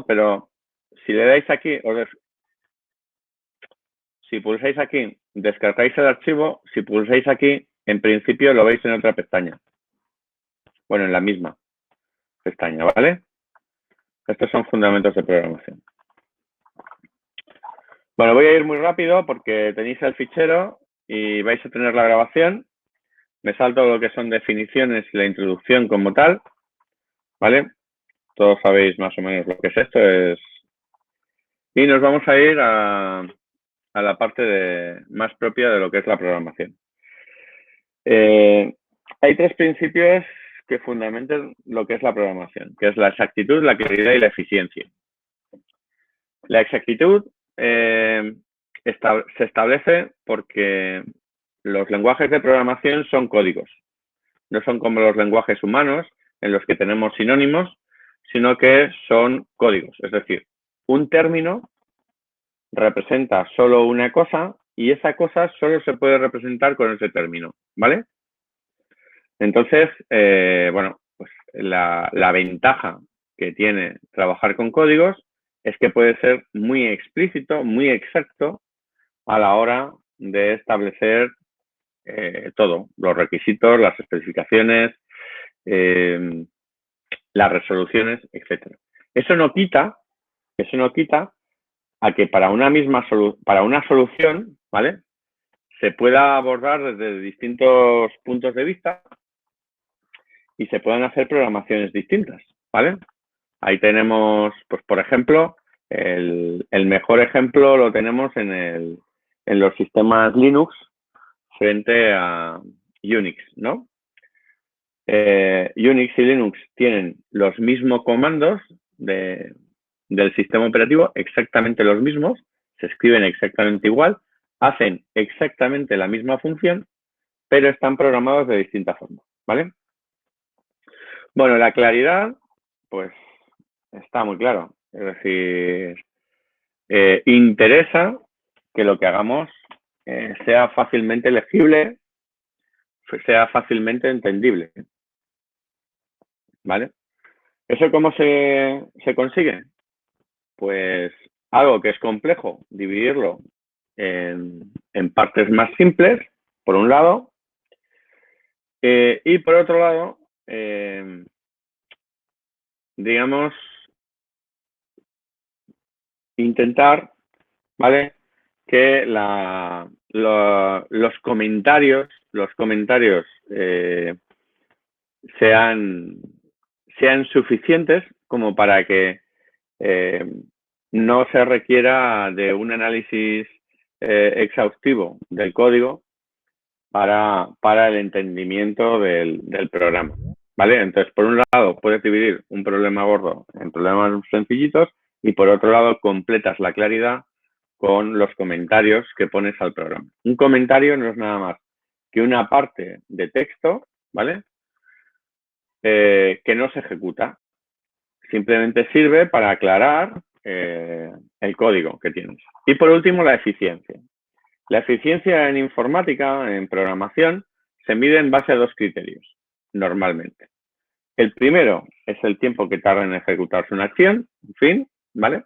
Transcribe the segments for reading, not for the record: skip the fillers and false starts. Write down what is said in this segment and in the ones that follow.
pero si le dais aquí, si pulsáis aquí, descargáis el archivo. Si pulsáis aquí, en principio lo veis en otra pestaña. Bueno, en la misma pestaña, ¿vale? Estos son fundamentos de programación. Bueno, voy a ir muy rápido porque tenéis el fichero y vais a tener la grabación. Me salto lo que son definiciones y la introducción como tal, ¿vale? Todos sabéis más o menos lo que es esto. Y nos vamos a ir a la parte más propia de lo que es la programación. Hay tres principios que fundamentan lo que es la programación, que es la exactitud, la claridad y la eficiencia. La exactitud se establece porque los lenguajes de programación son códigos. No son como los lenguajes humanos en los que tenemos sinónimos, sino que son códigos. Es decir, un término representa solo una cosa y esa cosa solo se puede representar con ese término, ¿vale? Entonces, bueno, pues la ventaja que tiene trabajar con códigos es que puede ser muy explícito, muy exacto a la hora de establecer todo, los requisitos, las especificaciones, las resoluciones, etcétera. Eso no quita a que para una solución, ¿vale? Se pueda abordar desde distintos puntos de vista y se puedan hacer programaciones distintas, ¿vale? Ahí tenemos, pues por ejemplo, el mejor ejemplo lo tenemos en los sistemas Linux frente a Unix, ¿no? Unix y Linux tienen los mismos comandos del sistema operativo, exactamente los mismos, se escriben exactamente igual, hacen exactamente la misma función, pero están programados de distinta forma, ¿vale? Bueno, la claridad, pues está muy claro. Es decir, interesa que lo que hagamos sea fácilmente legible, sea fácilmente entendible, ¿vale? ¿Eso cómo se consigue? Pues algo que es complejo, dividirlo en partes más simples, por un lado, y por otro lado, digamos, intentar, ¿vale? Que los comentarios sean suficientes como para que no se requiera de un análisis exhaustivo del código para el entendimiento del programa, ¿vale? Entonces, por un lado, puedes dividir un problema gordo en problemas sencillitos y por otro lado, completas la claridad con los comentarios que pones al programa. Un comentario no es nada más que una parte de texto, ¿vale? Que no se ejecuta. Simplemente sirve para aclarar el código que tienes. Y por último, la eficiencia. La eficiencia en informática, en programación, se mide en base a dos criterios, normalmente. El primero es el tiempo que tarda en ejecutarse una acción, en fin, ¿vale?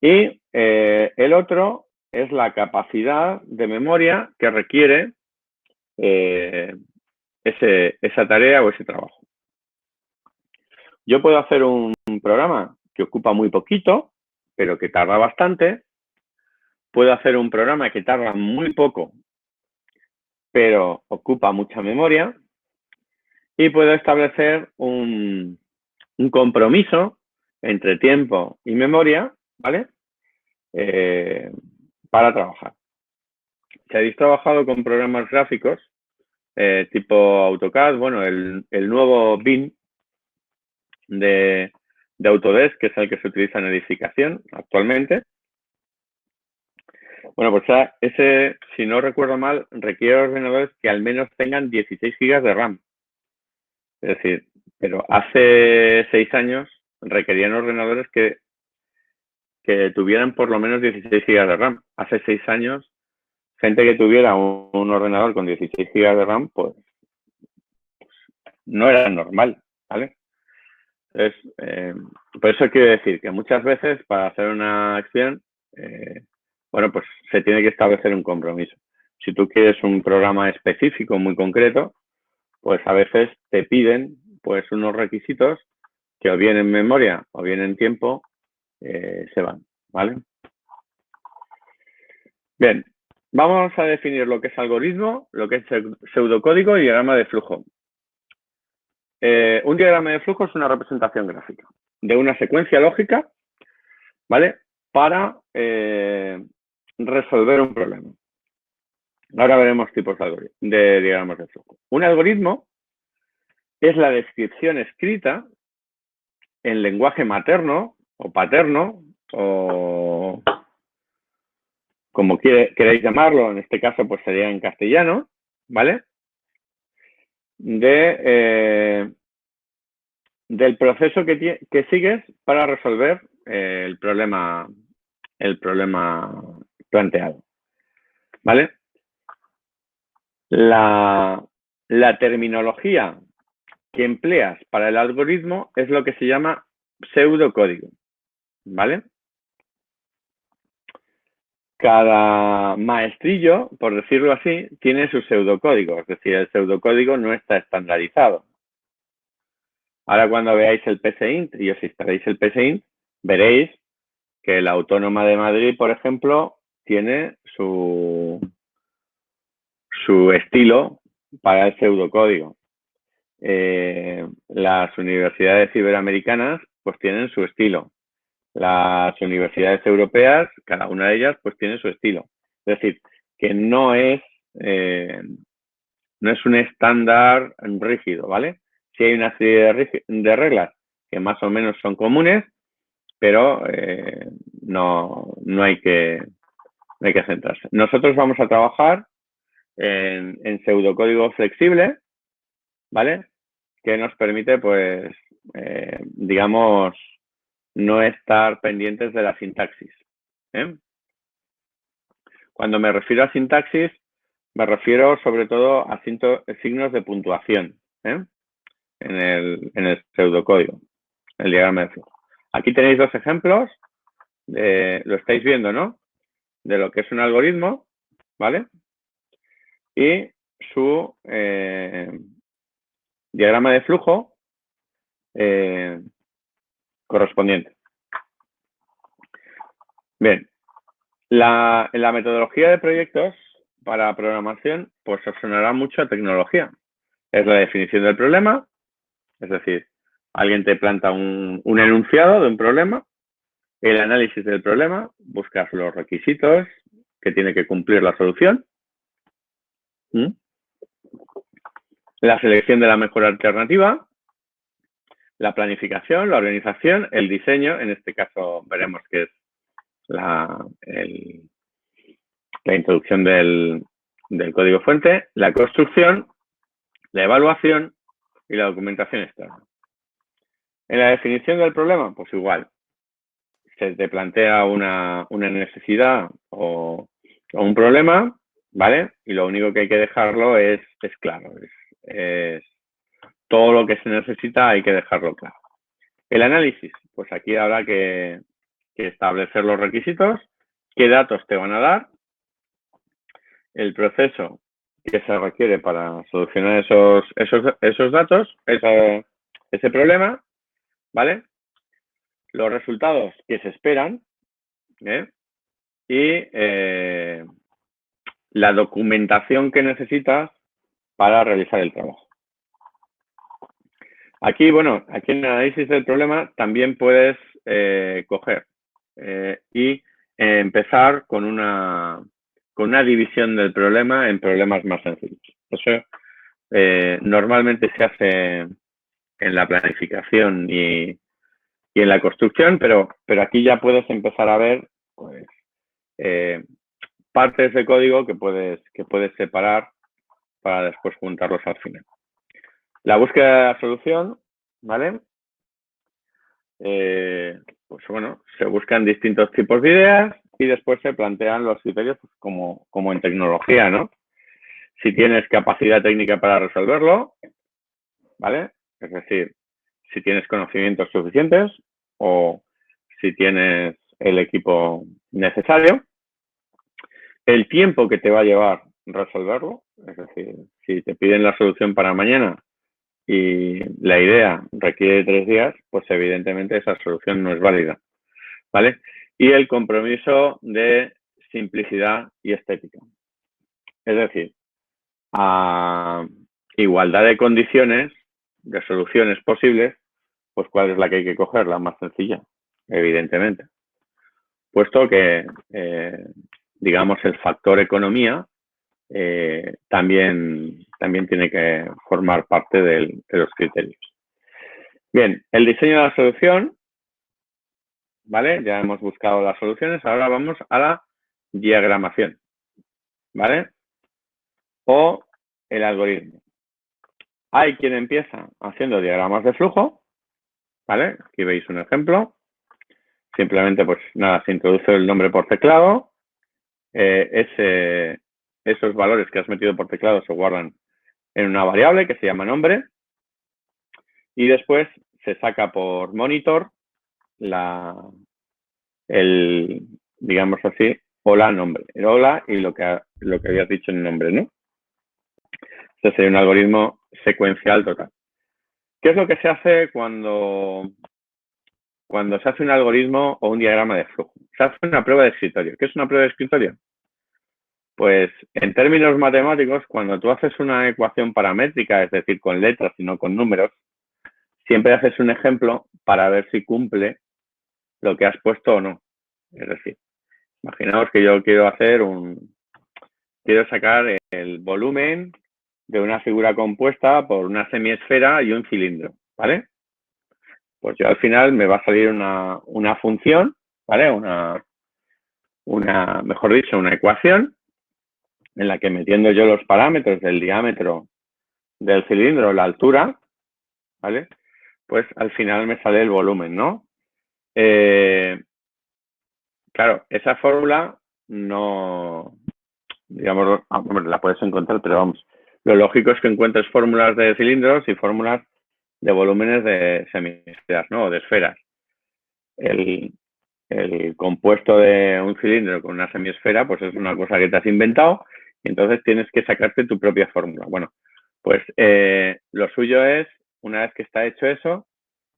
Y el otro es la capacidad de memoria que requiere esa tarea o ese trabajo. Yo puedo hacer un programa que ocupa muy poquito, pero que tarda bastante. Puedo hacer un programa que tarda muy poco, pero ocupa mucha memoria. Y puedo establecer un compromiso entre tiempo y memoria, ¿vale? Para trabajar. Si habéis trabajado con programas gráficos tipo AutoCAD, bueno, el nuevo BIM de Autodesk, que es el que se utiliza en edificación actualmente. Bueno, pues ese, si no recuerdo mal, requiere ordenadores que al menos tengan 16 GB de RAM. Es decir, pero hace 6 años requerían ordenadores que tuvieran por lo menos 16 GB de RAM. Hace 6 años, gente que tuviera un ordenador con 16 GB de RAM, pues no era normal, ¿vale? Entonces, por eso quiero decir que muchas veces para hacer una acción, bueno, pues se tiene que establecer un compromiso. Si tú quieres un programa específico muy concreto, pues a veces te piden pues unos requisitos que o bien en memoria o bien en tiempo se van, ¿vale? Bien, vamos a definir lo que es algoritmo, lo que es pseudocódigo y diagrama de flujo. Un diagrama de flujo es una representación gráfica de una secuencia lógica, ¿vale? Para resolver un problema. Ahora veremos tipos de diagramas de flujo. Un algoritmo es la descripción escrita en lenguaje materno o paterno o como queréis llamarlo, en este caso pues sería en castellano, ¿vale? Del proceso que sigues para resolver el problema planteado, ¿vale? La terminología que empleas para el algoritmo es lo que se llama pseudocódigo, ¿vale? Cada maestrillo, por decirlo así, tiene su pseudocódigo, es decir, el pseudocódigo no está estandarizado. Ahora cuando veáis el PSeInt y os instaléis el PSeInt, veréis que la Autónoma de Madrid, por ejemplo, tiene su estilo para el pseudocódigo. Las universidades iberoamericanas pues tienen su estilo. Las universidades europeas, cada una de ellas, pues tiene su estilo. Es decir, que no es un estándar rígido, ¿vale? Sí hay una serie de reglas que más o menos son comunes, pero no hay que centrarse. Nosotros vamos a trabajar en pseudocódigo flexible, ¿vale? Que nos permite, pues, digamos, no estar pendientes de la sintaxis. Cuando me refiero a sintaxis, me refiero sobre todo a signos de puntuación en el pseudocódigo, el diagrama de flujo. Aquí tenéis dos ejemplos, lo estáis viendo, ¿no? De lo que es un algoritmo, ¿vale? Y su diagrama de flujo correspondiente. Bien, en la metodología de proyectos para programación, pues os sonará mucho a tecnología. Es la definición del problema, es decir, alguien te planta un enunciado de un problema, el análisis del problema, buscas los requisitos que tiene que cumplir la solución, la selección de la mejor alternativa, la planificación, la organización, el diseño, en este caso veremos que es la introducción del código fuente, la construcción, la evaluación y la documentación externa. En la definición del problema, pues igual, se te plantea una necesidad o un problema, ¿vale? Y lo único que hay que dejarlo es claro, es todo lo que se necesita hay que dejarlo claro. El análisis, pues aquí habrá que establecer los requisitos, qué datos te van a dar, el proceso que se requiere para solucionar esos datos, ese problema, ¿vale? Los resultados que se esperan, y la documentación que necesitas para realizar el trabajo. Aquí, bueno, aquí en el análisis del problema también puedes coger y empezar con una división del problema en problemas más sencillos. Eso normalmente se hace en la planificación y en la construcción, pero aquí ya puedes empezar a ver pues, partes de código que puedes separar para después juntarlos al final. La búsqueda de la solución, ¿vale? Pues bueno, se buscan distintos tipos de ideas y después se plantean los criterios pues, como en tecnología, ¿no? Si tienes capacidad técnica para resolverlo, ¿vale? Es decir, si tienes conocimientos suficientes o si tienes el equipo necesario, el tiempo que te va a llevar resolverlo, es decir, si te piden la solución para mañana y la idea requiere 3 días, pues evidentemente esa solución no es válida, ¿vale? Y el compromiso de simplicidad y estética. Es decir, a igualdad de condiciones, de soluciones posibles, pues ¿cuál es la que hay que coger? La más sencilla, evidentemente. Puesto que, digamos, el factor economía también tiene que formar parte de los criterios. Bien, el diseño de la solución, ¿vale? Ya hemos buscado las soluciones, ahora vamos a la diagramación, ¿vale? O el algoritmo. Hay quien empieza haciendo diagramas de flujo, ¿vale? Aquí veis un ejemplo. Simplemente, pues nada, se introduce el nombre por teclado. Esos valores que has metido por teclado se guardan en una variable que se llama nombre. Y después se saca por monitor digamos así, hola nombre. El hola y lo que habías dicho en nombre, ¿no? Este sería un algoritmo secuencial total. ¿Qué es lo que se hace cuando se hace un algoritmo o un diagrama de flujo? Se hace una prueba de escritorio. ¿Qué es una prueba de escritorio? Pues en términos matemáticos, cuando tú haces una ecuación paramétrica, es decir, con letras y no con números, siempre haces un ejemplo para ver si cumple lo que has puesto o no. Es decir, imaginaos que yo quiero sacar el volumen de una figura compuesta por una semiesfera y un cilindro, ¿vale? Pues yo al final me va a salir una función, ¿vale? Mejor dicho, una ecuación en la que metiendo yo los parámetros del diámetro del cilindro, la altura, ¿vale? Pues al final me sale el volumen, ¿no? Claro, esa fórmula no, digamos, la puedes encontrar, pero vamos, lo lógico es que encuentres fórmulas de cilindros y fórmulas de volúmenes de semiesferas, ¿no? O de esferas. El compuesto de un cilindro con una semiesfera, pues es una cosa que te has inventado y entonces tienes que sacarte tu propia fórmula. Bueno, pues lo suyo es, una vez que está hecho eso,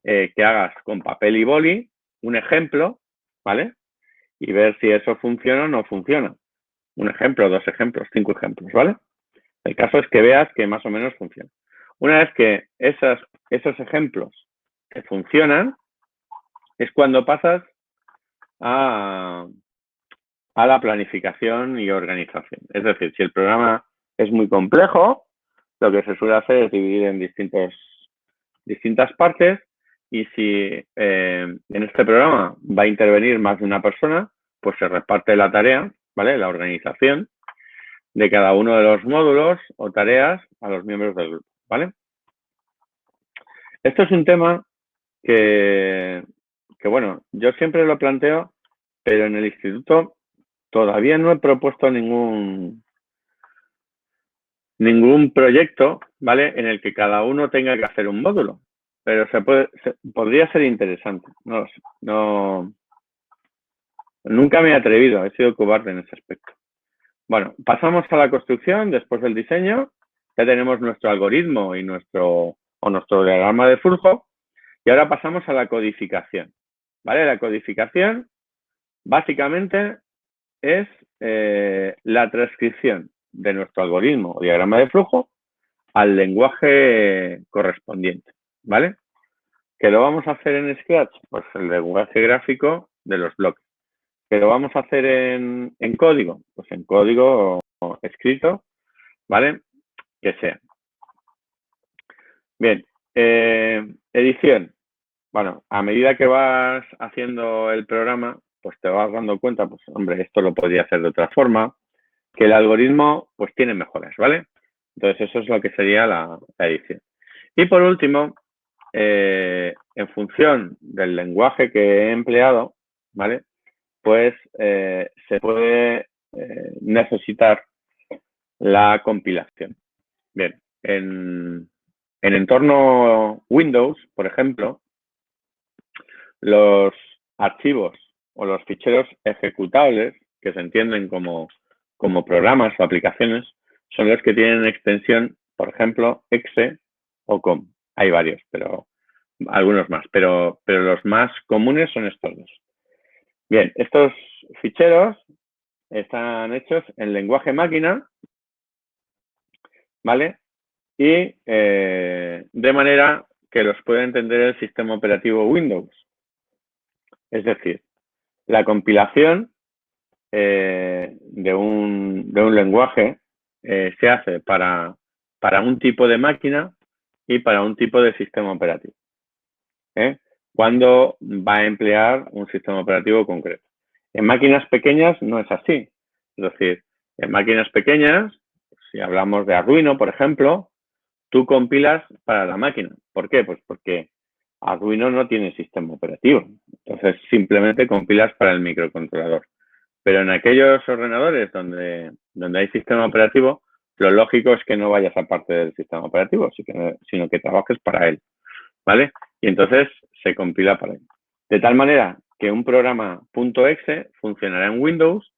que hagas con papel y boli un ejemplo, ¿vale? Y ver si eso funciona o no funciona. Un ejemplo, 2 ejemplos, 5 ejemplos, ¿vale? El caso es que veas que más o menos funciona. Una vez que esos ejemplos que funcionan, es cuando pasas a la planificación y organización. Es decir, si el programa es muy complejo, lo que se suele hacer es dividir en distintas partes y si en este programa va a intervenir más de una persona, pues se reparte la tarea, ¿vale? La organización de cada uno de los módulos o tareas a los miembros del grupo, ¿vale? Esto es un tema que bueno, yo siempre lo planteo, pero en el instituto todavía no he propuesto ningún proyecto, ¿vale? En el que cada uno tenga que hacer un módulo. Pero podría ser interesante. No lo sé. Nunca me he atrevido, he sido cobarde en ese aspecto. Bueno, pasamos a la construcción después del diseño. Ya tenemos nuestro algoritmo y nuestro diagrama de flujo. Y ahora pasamos a la codificación. ¿Vale? La codificación básicamente es la transcripción de nuestro algoritmo o diagrama de flujo al lenguaje correspondiente, ¿vale? ¿Que lo vamos a hacer en Scratch? Pues el lenguaje gráfico de los bloques. ¿Que lo vamos a hacer en código? Pues en código escrito, ¿vale? Que sea. Bien, edición. Bueno, a medida que vas haciendo el programa, pues te vas dando cuenta, pues hombre, esto lo podría hacer de otra forma, que el algoritmo pues tiene mejoras, ¿vale? Entonces eso es lo que sería la edición. Y por último, en función del lenguaje que he empleado, ¿vale? Pues se puede necesitar la compilación. Bien, en En entorno Windows, por ejemplo, los archivos o los ficheros ejecutables, que se entienden como programas o aplicaciones, son los que tienen extensión, por ejemplo, exe o com. Hay varios, pero algunos más, pero los más comunes son estos dos. Bien, estos ficheros están hechos en lenguaje máquina, ¿vale? Y de manera que los puede entender el sistema operativo Windows. Es decir, la compilación de un lenguaje se hace para un tipo de máquina y para un tipo de sistema operativo. Cuando va a emplear un sistema operativo concreto. En máquinas pequeñas no es así. Es decir, en máquinas pequeñas, si hablamos de Arduino, por ejemplo, tú compilas para la máquina. ¿Por qué? Pues porque Arduino no tiene sistema operativo. Entonces, simplemente compilas para el microcontrolador. Pero en aquellos ordenadores donde hay sistema operativo, lo lógico es que no vayas aparte del sistema operativo, sino que trabajes para él, ¿vale? Y entonces se compila para él. De tal manera que un programa .exe funcionará en Windows,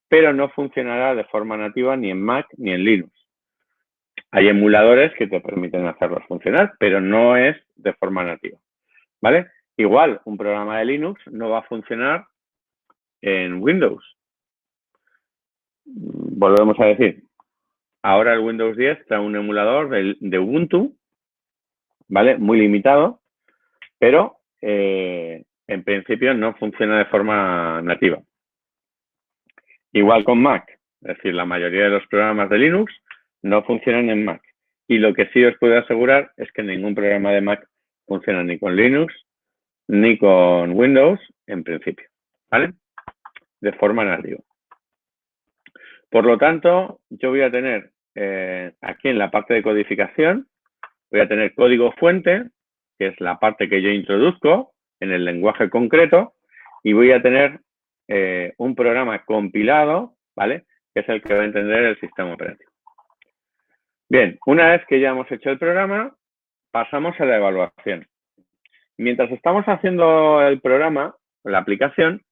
pero no funcionará de forma nativa ni en Mac ni en Linux. Hay emuladores que te permiten hacerlos funcionar, pero no es de forma nativa, ¿vale? Igual, un programa de Linux no va a funcionar en Windows. Volvemos a decir, ahora el Windows 10 trae un emulador de Ubuntu, ¿vale? Muy limitado, pero en principio no funciona de forma nativa. Igual con Mac, es decir, la mayoría de los programas de Linux no funcionan en Mac. Y lo que sí os puedo asegurar es que ningún programa de Mac funciona ni con Linux ni con Windows en principio, ¿vale? De forma nativa. Por lo tanto, yo voy a tener aquí en la parte de codificación, voy a tener código fuente, que es la parte que yo introduzco en el lenguaje concreto, y voy a tener un programa compilado, ¿vale? Que es el que va a entender el sistema operativo. Bien, una vez que ya hemos hecho el programa, pasamos a la evaluación. Mientras estamos haciendo el programa, la aplicación,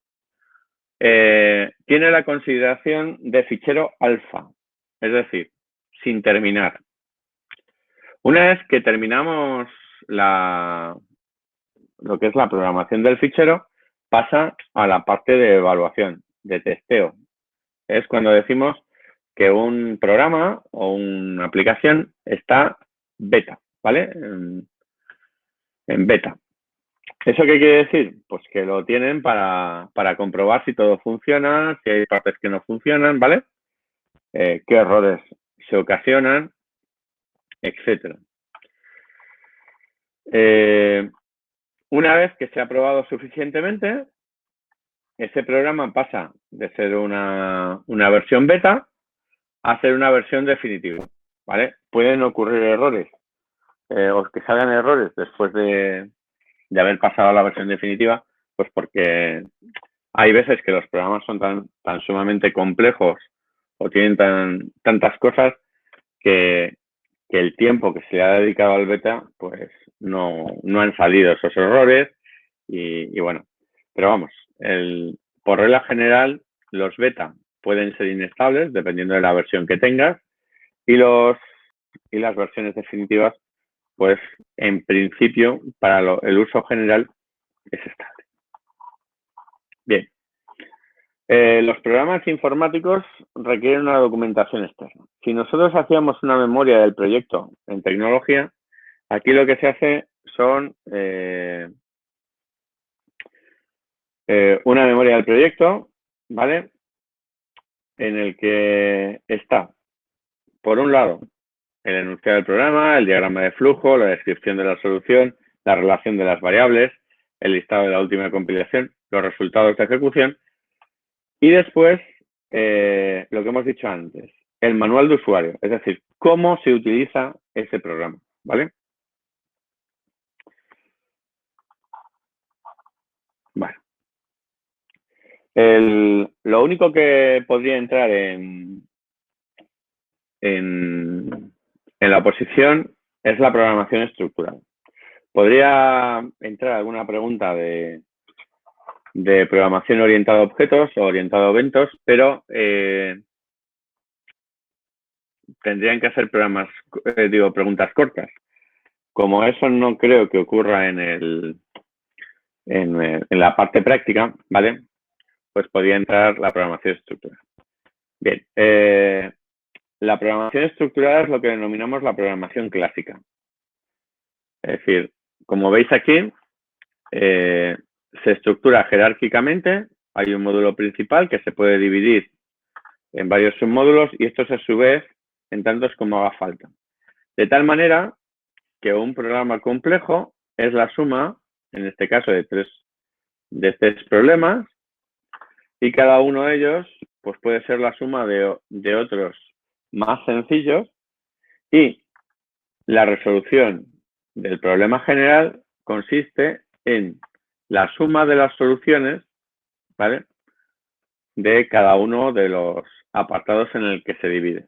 tiene la consideración de fichero alfa, es decir, sin terminar. Una vez que terminamos lo que es la programación del fichero, pasa a la parte de evaluación, de testeo. Es cuando decimos que un programa o una aplicación está beta, ¿vale? En beta. ¿Eso qué quiere decir? Pues que lo tienen para comprobar si todo funciona, si hay partes que no funcionan, ¿vale? Qué errores se ocasionan, etcétera. Una vez que se ha probado suficientemente, ese programa pasa de ser una versión beta a ser una versión definitiva, ¿vale? Pueden ocurrir errores o que salgan errores después de haber pasado a la versión definitiva, pues porque hay veces que los programas son tan sumamente complejos o tienen tantas cosas que el tiempo que se le ha dedicado al beta, pues no han salido esos errores y bueno, pero vamos, por regla general, los beta pueden ser inestables dependiendo de la versión que tengas y las versiones definitivas, pues en principio, para el uso general, es estable. Bien. Los programas informáticos requieren una documentación externa. Si nosotros hacíamos una memoria del proyecto en tecnología, aquí lo que se hace son una memoria del proyecto, ¿vale? En el que está, por un lado, el enunciado del programa, el diagrama de flujo, la descripción de la solución, la relación de las variables, el listado de la última compilación, los resultados de ejecución y después lo que hemos dicho antes, el manual de usuario, es decir, cómo se utiliza ese programa, ¿vale? Bueno, lo único que podría entrar en la oposición es la programación estructurada. Podría entrar alguna pregunta de programación orientada a objetos o orientada a eventos, pero tendrían que hacer preguntas cortas. Como eso no creo que ocurra en la parte práctica, ¿vale? Pues podría entrar la programación estructurada. Bien, la programación estructurada es lo que denominamos la programación clásica. Es decir, como veis aquí, se estructura jerárquicamente. Hay un módulo principal que se puede dividir en varios submódulos y estos a su vez en tantos como haga falta. De tal manera que un programa complejo es la suma, en este caso, de tres problemas y cada uno de ellos pues puede ser la suma de otros más sencillos y la resolución del problema general consiste en la suma de las soluciones, ¿vale?, de cada uno de los apartados en el que se divide.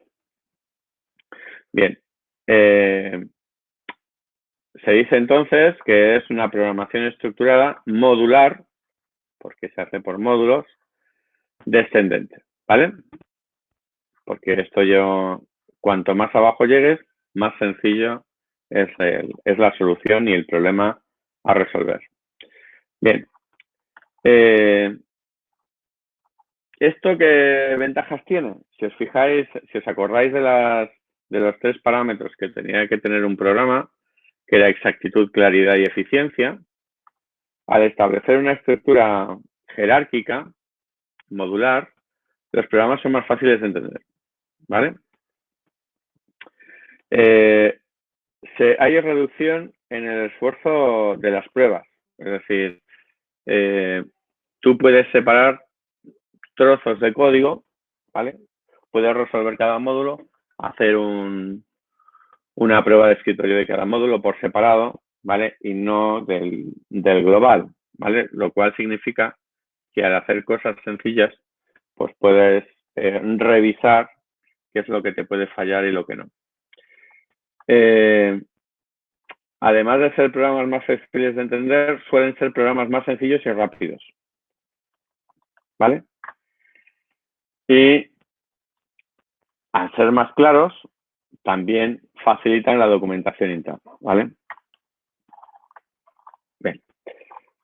Bien, se dice entonces que es una programación estructurada modular, porque se hace por módulos, descendente, ¿vale? Porque cuanto más abajo llegues, más sencillo es la solución y el problema a resolver. Bien, ¿esto qué ventajas tiene? Si os fijáis, si os acordáis de los tres parámetros que tenía que tener un programa, que era exactitud, claridad y eficiencia, al establecer una estructura jerárquica, modular, los programas son más fáciles de entender, ¿vale? Hay reducción en el esfuerzo de las pruebas, es decir, tú puedes separar trozos de código, ¿vale? Puedes resolver cada módulo, hacer una prueba de escritorio de cada módulo por separado, ¿vale? Y no del global, ¿vale? Lo cual significa que al hacer cosas sencillas, pues puedes revisar qué es lo que te puede fallar y lo que no. Además de ser programas más fáciles de entender, suelen ser programas más sencillos y rápidos, ¿vale? Y al ser más claros, también facilitan la documentación interna, ¿vale? Bien.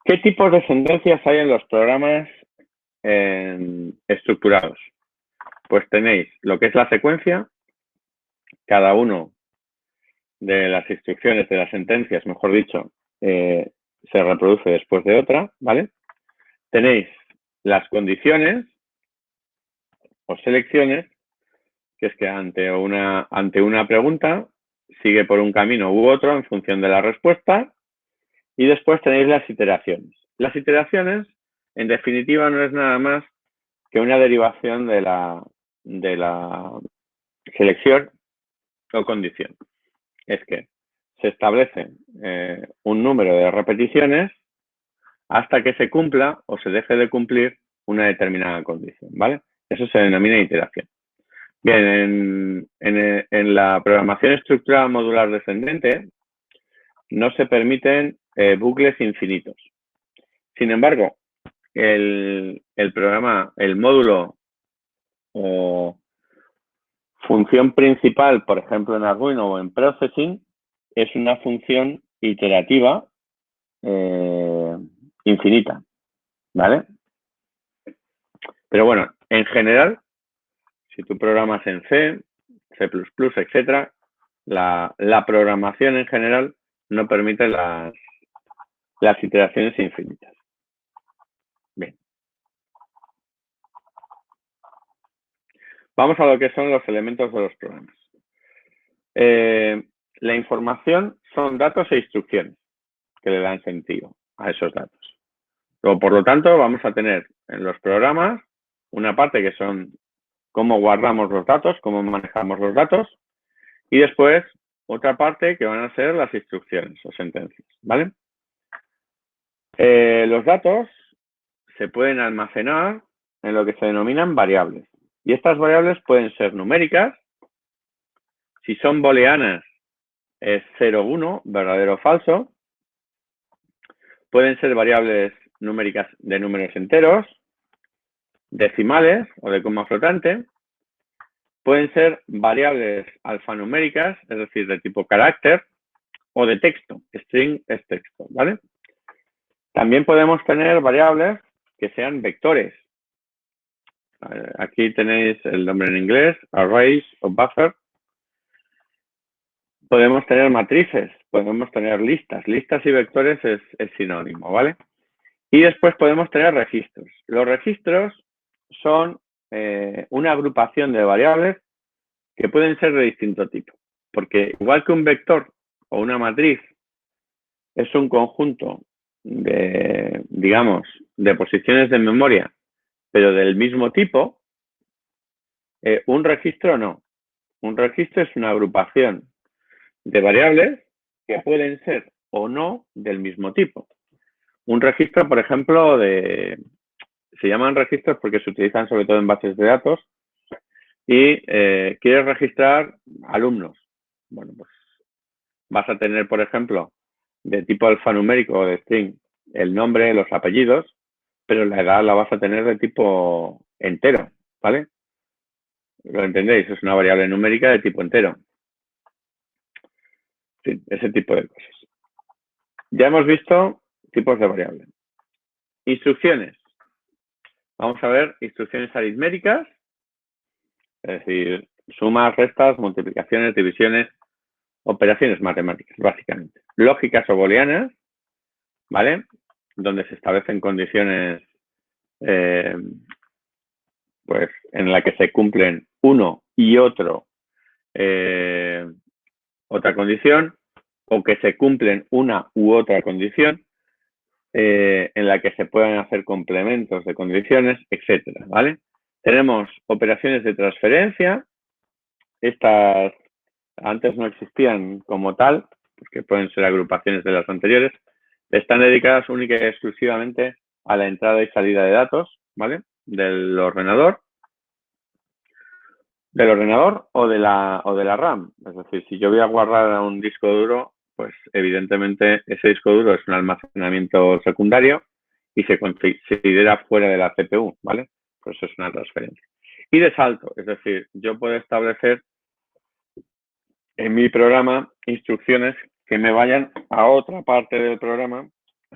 ¿Qué tipos de sentencias hay en los programas estructurados? Pues tenéis lo que es la secuencia, cada uno de las instrucciones, de las sentencias, mejor dicho, se reproduce después de otra, ¿vale? Tenéis las condiciones o selecciones, que es que ante una pregunta sigue por un camino u otro en función de la respuesta, y después tenéis las iteraciones. Las iteraciones, en definitiva, no es nada más que una derivación de la selección o condición. Es que se establece un número de repeticiones hasta que se cumpla o se deje de cumplir una determinada condición, ¿vale? Eso se denomina iteración. Bien, en la programación estructurada modular descendente no se permiten bucles infinitos. Sin embargo, el programa, el módulo o función principal, por ejemplo en Arduino o en Processing, es una función iterativa infinita, ¿vale? Pero bueno, en general, si tú programas en C, C++, etcétera, la programación en general no permite las iteraciones infinitas. Bien. Vamos a lo que son los elementos de los programas. La información son datos e instrucciones que le dan sentido a esos datos. Luego, por lo tanto, vamos a tener en los programas una parte que son cómo guardamos los datos, cómo manejamos los datos, y después otra parte que van a ser las instrucciones o sentencias, ¿vale? Los datos se pueden almacenar en lo que se denominan variables. Y estas variables pueden ser numéricas. Si son booleanas, es 0, 1, verdadero o falso. Pueden ser variables numéricas de números enteros, decimales o de coma flotante. Pueden ser variables alfanuméricas, es decir, de tipo carácter, o de texto. String es texto, ¿vale? También podemos tener variables que sean vectores. Aquí tenéis el nombre en inglés, arrays o buffer. Podemos tener matrices, podemos tener listas. Listas y vectores es sinónimo, ¿vale? Y después podemos tener registros. Los registros son una agrupación de variables que pueden ser de distinto tipo. Porque igual que un vector o una matriz es un conjunto de, digamos, de posiciones de memoria, pero del mismo tipo, un registro no. Un registro es una agrupación de variables que pueden ser o no del mismo tipo. Un registro, por ejemplo, se llaman registros porque se utilizan sobre todo en bases de datos y quieres registrar alumnos. Bueno, pues vas a tener, por ejemplo, de tipo alfanumérico o de string, el nombre, los apellidos, pero la edad la vas a tener de tipo entero, ¿vale? ¿Lo entendéis? Es una variable numérica de tipo entero. Sí, ese tipo de cosas. Ya hemos visto tipos de variables. Instrucciones. Vamos a ver instrucciones aritméticas, es decir, sumas, restas, multiplicaciones, divisiones, operaciones matemáticas, básicamente. Lógicas o booleanas, ¿vale? Donde se establecen condiciones pues en la que se cumplen uno y otro otra condición, o que se cumplen una u otra condición, en la que se puedan hacer complementos de condiciones, etcétera, ¿vale? Tenemos operaciones de transferencia. Estas antes no existían como tal, porque pueden ser agrupaciones de las anteriores. Están dedicadas única y exclusivamente a la entrada y salida de datos, ¿vale? Del ordenador o de la RAM. Es decir, si yo voy a guardar a un disco duro, pues evidentemente ese disco duro es un almacenamiento secundario y se considera fuera de la CPU, ¿vale? Pues eso es una transferencia. Y de salto, es decir, yo puedo establecer en mi programa instrucciones que me vayan a otra parte del programa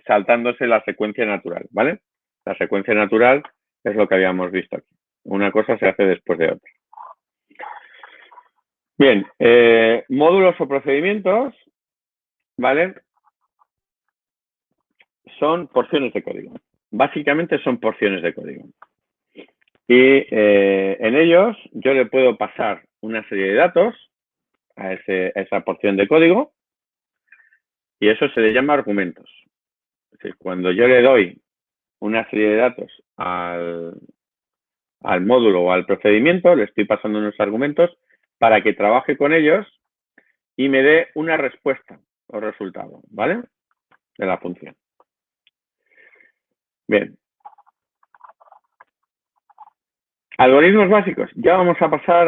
saltándose la secuencia natural, ¿vale? La secuencia natural es lo que habíamos visto aquí. Una cosa se hace después de otra. Bien, módulos o procedimientos, ¿vale? Son porciones de código. Básicamente son porciones de código. Y en ellos yo le puedo pasar una serie de datos a esa porción de código y eso se le llama argumentos. Es decir, cuando yo le doy una serie de datos al módulo o al procedimiento, le estoy pasando unos argumentos para que trabaje con ellos y me dé una respuesta o resultado, ¿vale? De la función. Bien. Algoritmos básicos. Ya vamos a pasar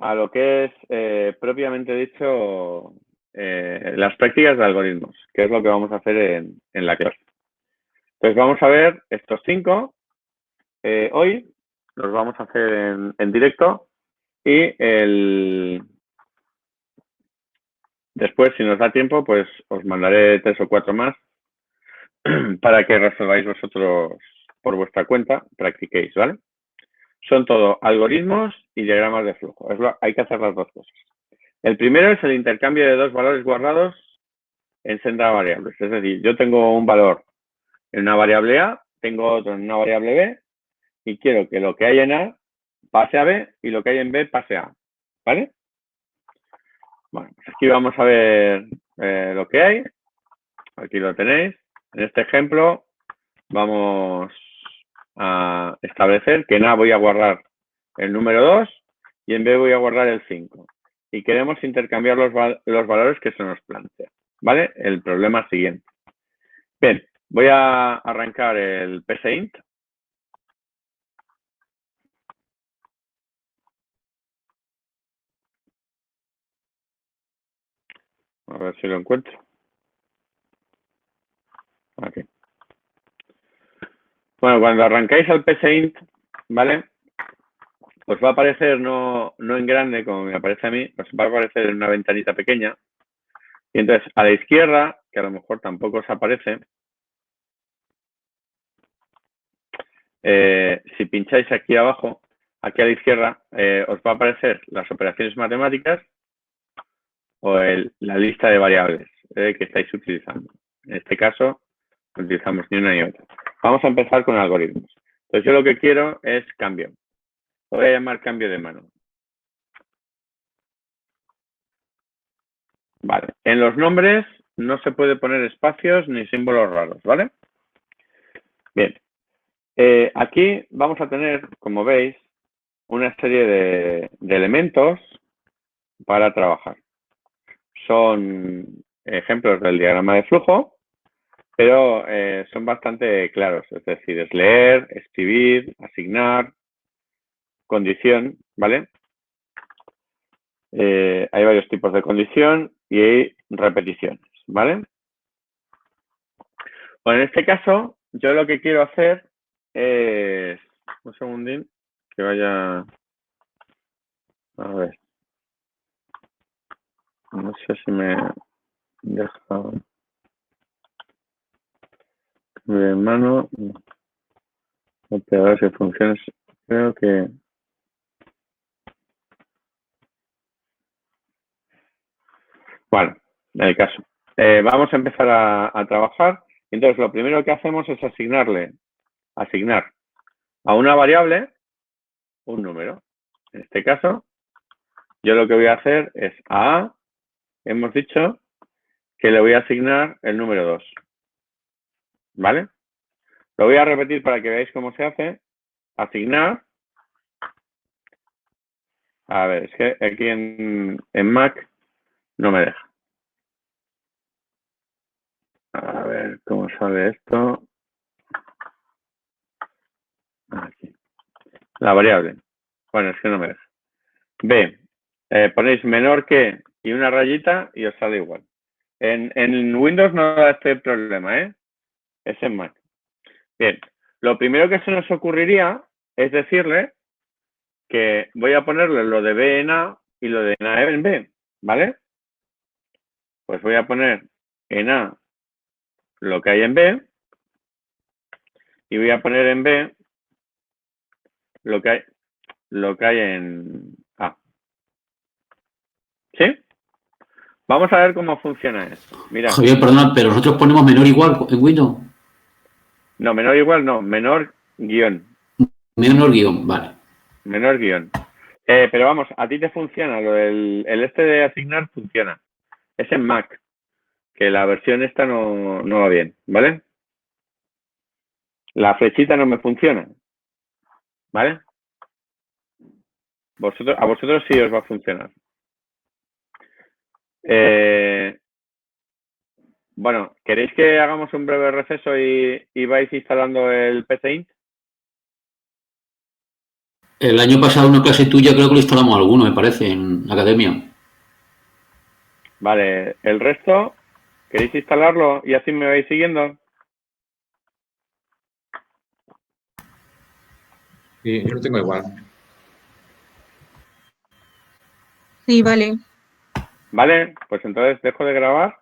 a lo que es propiamente dicho las prácticas de algoritmos, que es lo que vamos a hacer en la clase. Entonces vamos a ver estos 5 hoy, los vamos a hacer en directo y después, si nos da tiempo, pues os mandaré 3 o 4 más para que resolváis vosotros por vuestra cuenta, practiquéis, ¿vale? Son todo algoritmos y diagramas de flujo. Hay que hacer las dos cosas. El primero es el intercambio de dos valores guardados en senda variables. Es decir, yo tengo un valor en una variable A, tengo otro en una variable B y quiero que lo que hay en A pase a B y lo que hay en B pase a A. ¿Vale? Bueno, pues aquí vamos a ver lo que hay. Aquí lo tenéis. En este ejemplo vamos a establecer que en A voy a guardar el número 2 y en B voy a guardar el 5. Y queremos intercambiar los valores que se nos plantea. ¿Vale? El problema siguiente. Bien, voy a arrancar el psint. A ver si lo encuentro. Aquí. Bueno, cuando arrancáis al PSINT, ¿vale? Os va a aparecer no en grande como me aparece a mí, os va a aparecer en una ventanita pequeña. Y entonces a la izquierda, que a lo mejor tampoco os aparece, si pincháis aquí abajo, aquí a la izquierda, os va a aparecer las operaciones matemáticas o la lista de variables que estáis utilizando. En este caso, no utilizamos ni una ni otra. Vamos a empezar con algoritmos. Entonces, yo lo que quiero es cambio. Lo voy a llamar cambio de mano. Vale. En los nombres no se puede poner espacios ni símbolos raros, ¿vale? Bien. Aquí vamos a tener, como veis, una serie de elementos para trabajar. Son ejemplos del diagrama de flujo, pero son bastante claros. Es decir, es leer, escribir, asignar, condición, ¿vale? Hay varios tipos de condición y hay repeticiones, ¿vale? Bueno, en este caso, yo lo que quiero hacer es... Un segundín, que vaya... A ver. No sé si me deja... De mano... A ver si funciona. Creo que... Bueno, en el caso. Vamos a empezar a trabajar. Entonces, lo primero que hacemos es asignar a una variable un número. En este caso, yo lo que voy a hacer es a A, hemos dicho que le voy a asignar el número 2. ¿Vale? Lo voy a repetir para que veáis cómo se hace. Asignar. A ver, es que aquí en Mac no me deja. A ver cómo sale esto. Aquí. La variable. Bueno, es que no me deja. B. Ponéis menor que y una rayita y os sale igual. En Windows no da este problema, ¿eh? Es en Mac. Bien. Lo primero que se nos ocurriría es decirle que voy a ponerle lo de B en A y lo de A en B, ¿vale? Pues voy a poner en A lo que hay en B y voy a poner en B lo que hay en A. ¿Sí? Vamos a ver cómo funciona esto. Mira. Javier, perdona, pero nosotros ponemos menor igual en Windows. No, menor igual no, menor guión. Menor guión, vale. Menor guión. Pero vamos, a ti te funciona, el este de asignar funciona. Es en Mac, que la versión esta no va bien, ¿vale? La flechita no me funciona, ¿vale? A vosotros sí os va a funcionar. Bueno, ¿queréis que hagamos un breve receso y vais instalando el PCInt? El año pasado una clase tuya creo que lo instalamos alguno, me parece, en la academia. Vale, el resto, ¿queréis instalarlo y así me vais siguiendo? Sí, yo lo tengo igual. Sí, vale. Vale, pues entonces dejo de grabar